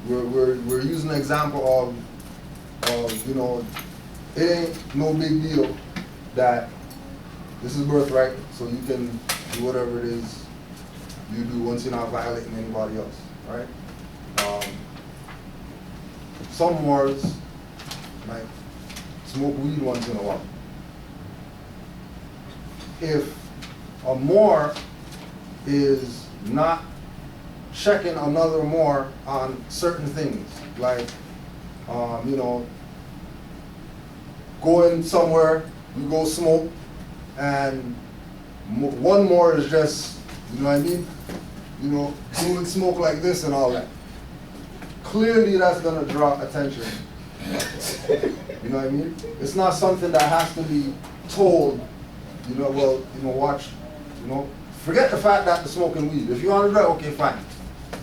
we're using an example of, you know, it ain't no big deal that this is birthright, so you can do whatever it is you do once you're not violating anybody else, right? Some Moors might smoke weed once in a while. If a Moor is not checking another Moor on certain things, like, you know, going somewhere, you go smoke, and one Moor is just, you know what I mean? You know, doing smoke like this and all that. Clearly that's gonna draw attention. You know what I mean? It's not something that has to be told, you know, well, you know, watch, you know, forget the fact that they're smoking weed. If you want to do that, okay, fine.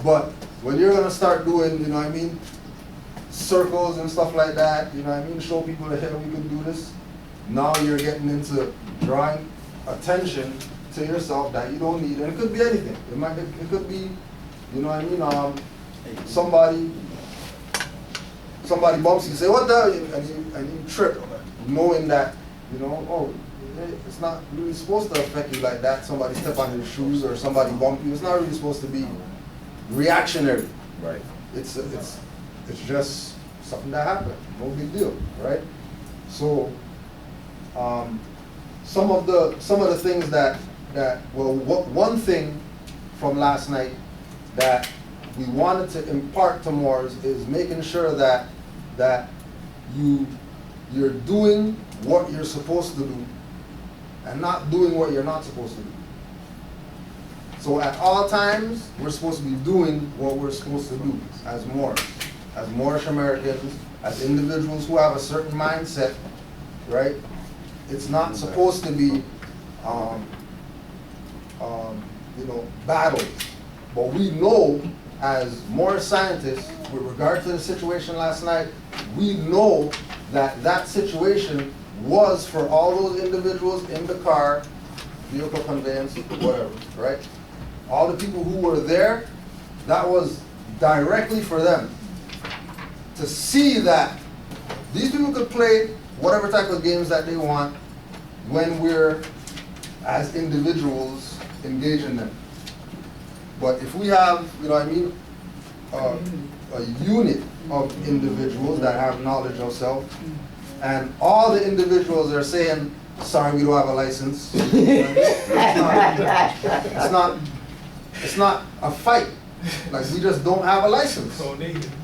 But when you're gonna start doing, you know what I mean, circles and stuff like that, you know what I mean, show people that, hey, we can do this, now you're getting into drawing attention to yourself that you don't need, and it could be anything. It could be, you know what I mean, somebody bumps you, say, what the, and you trip, knowing that, you know, oh, it's not really supposed to affect you like that. Somebody step on your shoes or somebody bump you. It's not really supposed to be reactionary. Right. It's just something that happened. No big deal, right? So some of the things that one thing from last night that we wanted to impart to Moors is making sure that you're doing what you're supposed to do and not doing what you're not supposed to do. So at all times, we're supposed to be doing what we're supposed to do as Moors, as Moorish Americans, as individuals who have a certain mindset, right? It's not supposed to be, you know, battles. But we know, as Moorish scientists, with regard to the situation last night, we know that that situation was for all those individuals in the car, vehicle conveyance, whatever, right? All the people who were there, that was directly for them. To see that these people could play whatever type of games that they want when we're, as individuals, engaged in them. But if we have, you know what I mean, a unit of individuals that have knowledge of self, and all the individuals are saying, sorry, we don't have a license. It's not a fight. Like, we just don't have a license.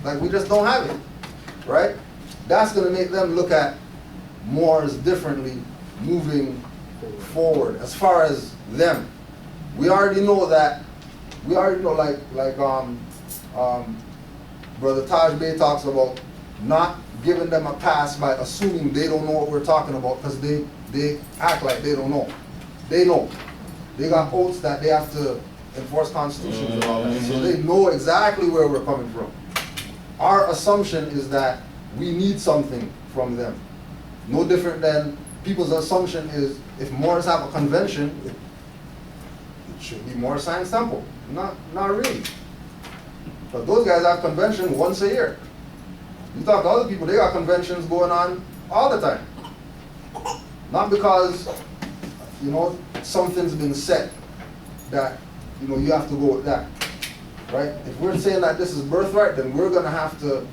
Like, we just don't have it, right? That's gonna make them look at Moors differently moving forward. As far as them, we already know that, like Brother Taj Bey talks about not giving them a pass by assuming they don't know what we're talking about, because they act like they don't know. They know. They got oaths that they have to enforce constitutions and all that, so they know exactly where we're coming from. Our assumption is that we need something from them. No different than people's assumption is, if Moors have a convention, it should be Moor Science Temple. Not really. But those guys have convention once a year. You talk to other people, they got conventions going on all the time. Not because, you know, something's been set that, you know, you have to go with that, right? If we're saying that this is birthright, then we're gonna have to,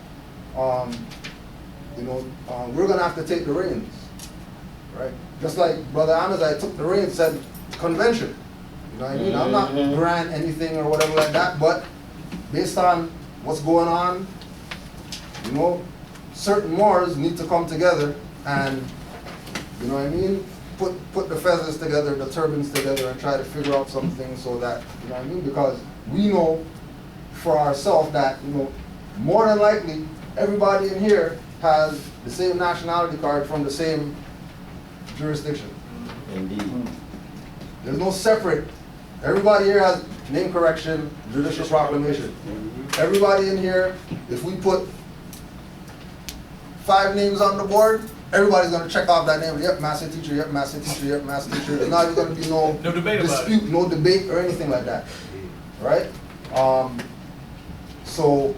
we're gonna have to take the reins, right? Just like Brother Amazai took the reins, said convention. You know what I mean? I'm not grant anything or whatever like that, but based on what's going on, you know, certain Moors need to come together and, you know what I mean, put the feathers together, the turbans together, and try to figure out something so that, you know what I mean, because we know for ourselves that, you know, more than likely, everybody in here has the same nationality card from the same jurisdiction. Indeed. There's no separate. Everybody here has name correction, judicial proclamation. Everybody in here, if we put 5 names on the board, everybody's going to check off that name. Yep, master teacher, yep, master teacher, yep, master teacher. There's not even going to be no dispute, no debate or anything like that, right? So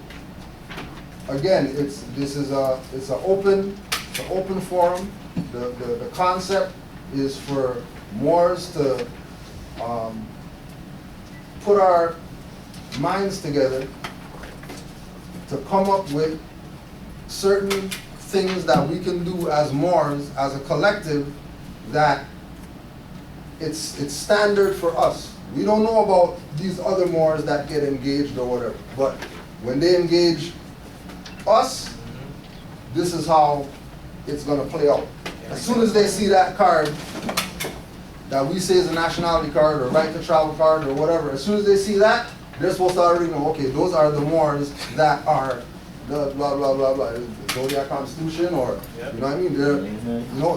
again, it's an open forum. The concept is for Moors to put our minds together to come up with certain things that we can do as Moors, as a collective, that it's standard for us. We don't know about these other Moors that get engaged or whatever, but when they engage us, this is how it's going to play out. As soon as they see that card that we say is a nationality card or right to travel card or whatever, as soon as they see that, they're supposed to already know, okay, those are the Moors that are the blah, blah, blah, blah, the Zodiac Constitution, or, you know what I mean?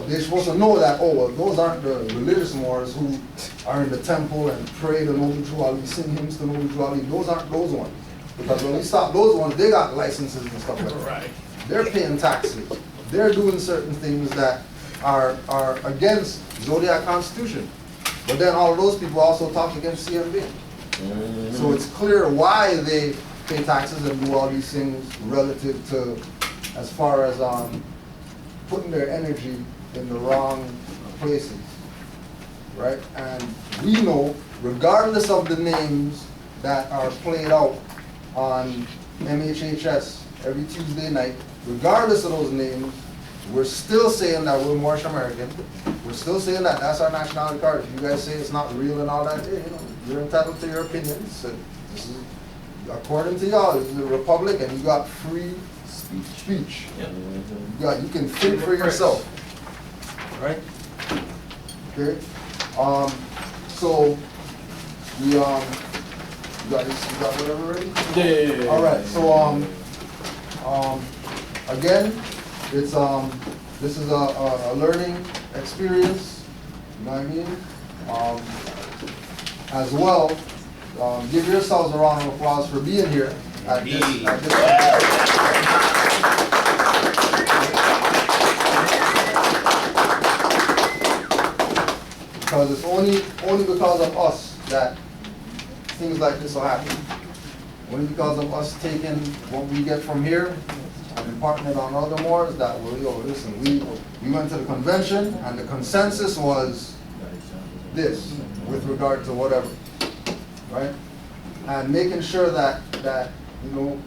They're supposed to know that, oh, well, those aren't the religious Moors who are in the temple and pray to Noble Juali, sing hymns to Noble Juali. Those aren't those ones. Because when we stop those ones, they got licenses and stuff like that. Right. They're paying taxes. They're doing certain things that are against Zodiac Constitution. But then all of those people also talk against CMB. So it's clear why they pay taxes and do all these things relative to, as far as putting their energy in the wrong places, right? And we know, regardless of the names that are played out on MHHS every Tuesday night, regardless of those names, we're still saying that we're Moorish American. We're still saying that that's our nationality card. If you guys say it's not real and all that, you know, you're entitled to your opinions. So this is, according to y'all, this is a republic and you got free speech. Yeah. You can think for yourself, right? Okay. So we you got whatever ready? Yeah. All right. So again, it's this is a learning experience. You know what I mean? As well, give yourselves a round of applause for being here at this because it's only because of us that things like this will happen. Only because of us taking what we get from here and imparting it on other Moors that will, listen, we went to the convention and the consensus was this with regard to whatever, right? And making sure that you know,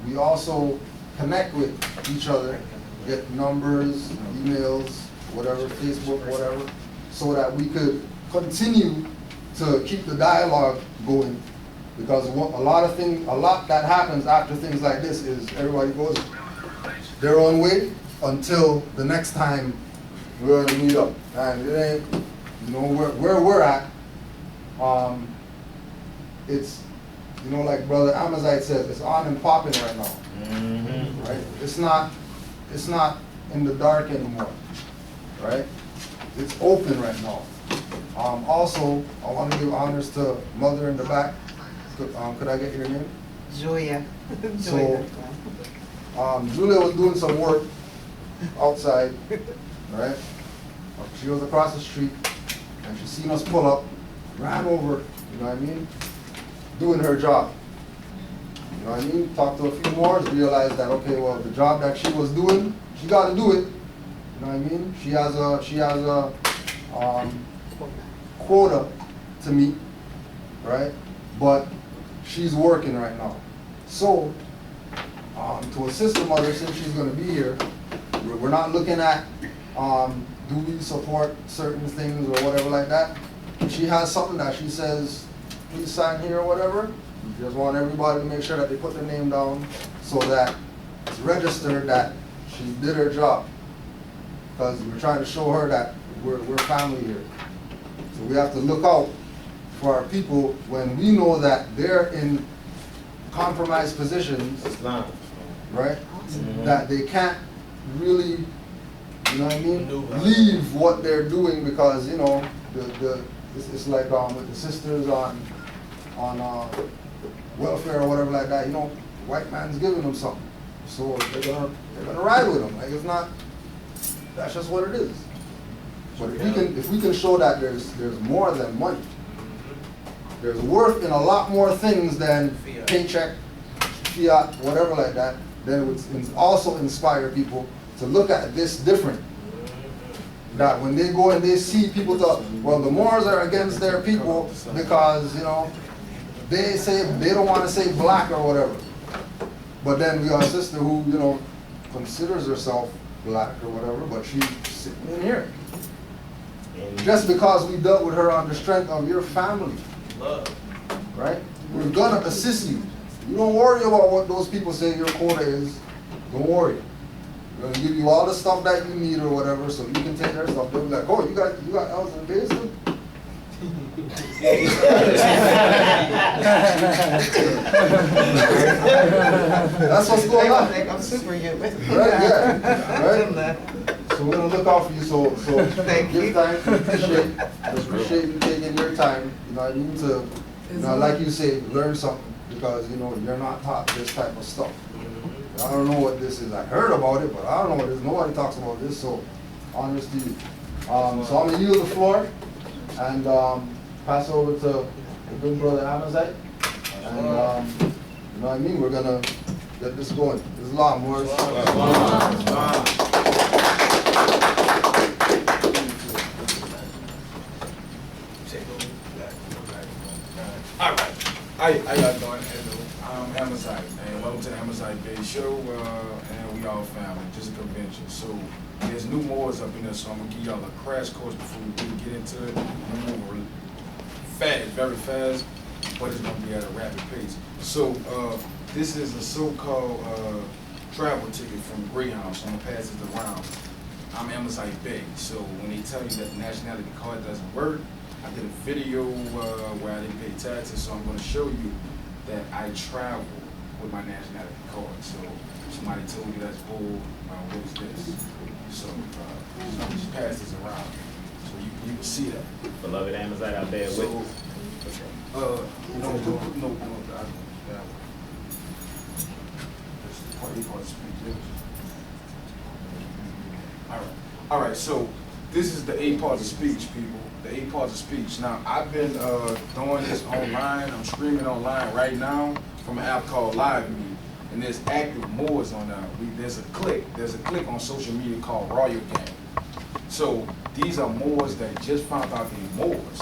we also connect with each other, get numbers, emails, whatever, Facebook, whatever, so that we could continue to keep the dialogue going. Because a lot that happens after things like this is everybody goes their own way until the next time we're gonna meet up. And it ain't, you know, where we're at, it's, you know, like Brother Amazite says, it's on and popping right now. Right? It's not in the dark anymore. Right? It's open right now. Also, I want to give honors to Mother in the back. Could I get your name? Julia. So, Julia was doing some work outside, right? She was across the street, and she seen us pull up, ran over, you know what I mean? Doing her job. You know what I mean? Talked to a few more, realized that, okay, well, the job that she was doing, she got to do it. You know what I mean? She has a quota to meet, right? But she's working right now. So, to assist the mother, since she's going to be here, we're not looking at do we support certain things or whatever like that. If she has something that she says, please sign here or whatever, we just want everybody to make sure that they put their name down so that it's registered that she did her job. Because we're trying to show her that we're family here. So we have to look out for our people when we know that they're in compromised positions, right? That they can't really, you know what I mean, leave what they're doing because, you know, it's like with the sisters on welfare or whatever like that, you know, white man's giving them something. So they're gonna ride with them. Like, it's not, that's just what it is. But if we can show that there's more than money, there's worth in a lot more things than paycheck, fiat, whatever like that, then it would also inspire people to look at this different. That when they go and they see people talk, well, the Moors are against their people because, you know, they say they don't want to say black or whatever. But then we got a sister who, you know, considers herself black or whatever, but she's sitting in here. Just because we dealt with her on the strength of your family. Love. Right? We're gonna assist you. You don't worry about what those people say your quota is. Don't worry. We're gonna give you all the stuff that you need or whatever, so you can take their stuff. They'll be like, oh, you got L's and B's too? That's what's going on. I'm super good with it. Right, yeah. Right? So we're gonna look out for you. So thank give you. time. Appreciate you taking your time. You know, I need to, you know, like you say, learn something because you know you're not taught this type of stuff. I don't know what this is. I heard about it, but I don't know what it is. Nobody talks about this. So honors to you. So I'm gonna yield the floor and pass over to the good brother Amazite. And you know what I mean? We're gonna get this going. Islam, Moors. All right. How y'all doing? I'm Amazite, and welcome to the Amazite Bay Show, and we all family, just a convention. So there's new Moors up in there, so I'm gonna give y'all a crash course before we really get into it. We're fast, very fast, but it's gonna be at a rapid pace. So this is a so-called travel ticket from Greyhound, so I'm gonna pass it around. I'm Amazite Bay, so when they tell you that the nationality card doesn't work, I did a video where I didn't pay taxes, so I'm going to show you that I travel with my nationality card. So somebody told you that's bull, what is this? So I'm just pass this around so you can see that. Beloved Amazite out there with you. No, All right, so this is the 8 parts of speech, people. The 8 parts of speech. Now, I've been doing this online. I'm streaming online right now from an app called Live Me, and there's active Moors on there. There's a clique on social media called Royal Gang. So these are Moors that just found out they're Moors.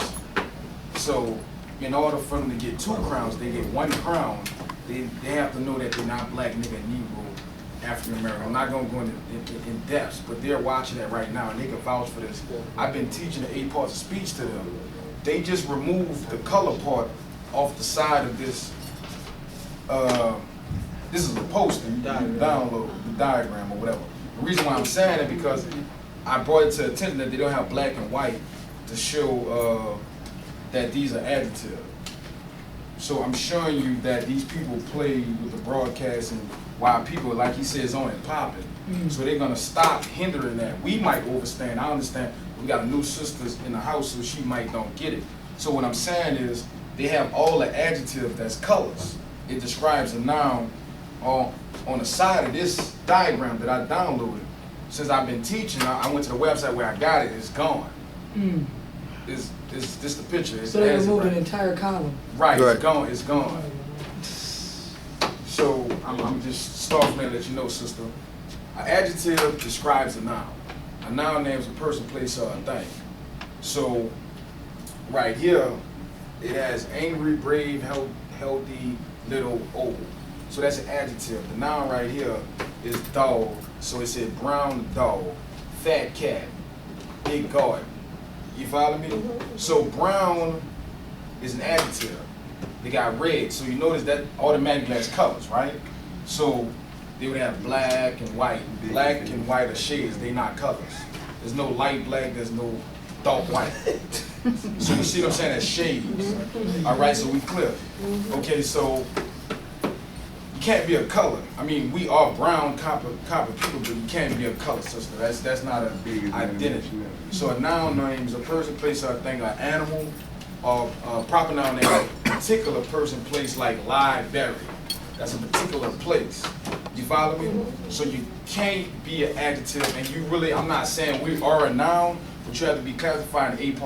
So in order for them to get 2 crowns, they get 1 crown. They have to know that they're not black, nigga, Negro, African American. I'm not gonna go in depth, but they're watching that right now and they can vouch for this. I've been teaching the 8 parts of speech to them. They just removed the color part off the side of this. This is a poster. You can download the diagram or whatever. The reason why I'm saying it because I brought it to attention that they don't have black and white to show that these are adjectives. So I'm showing you that these people play with the broadcast and while people, like he says, on it popping. So they're gonna stop hindering that. We might overstand, I understand, we got a new sister in the house, so she might don't get it. So what I'm saying is, they have all the adjectives that's colors. It describes a noun on the side of this diagram that I downloaded. Since I've been teaching, I went to the website where I got it, it's gone. It's this the picture. So they removed an entire column. Right, it's gone, it's gone. So I'm just starting to let you know, sister. An adjective describes a noun. A noun names a person, place, or a thing. So right here, it has angry, brave, healthy, little, old. So that's an adjective. The noun right here is dog. So it said brown dog, fat cat, big garden. You follow me? So brown is an adjective. They got red, so you notice that automatically has colors, right? So they would have black and white. Black and white are shades, they not colors. There's no light black, there's no dark white. So you see what I'm saying? That's shades. All right, so we clear. Okay, so you can't be a color. I mean, we are brown copper people, but you can't be a color, sister. That's not a big identity. So a noun names a person, place, or a thing, or animal, or a proper noun name a particular person, place, like library. That's a particular place. You follow me? So you can't be an adjective, and you really, I'm not saying we are a noun, but you have to be classified in 8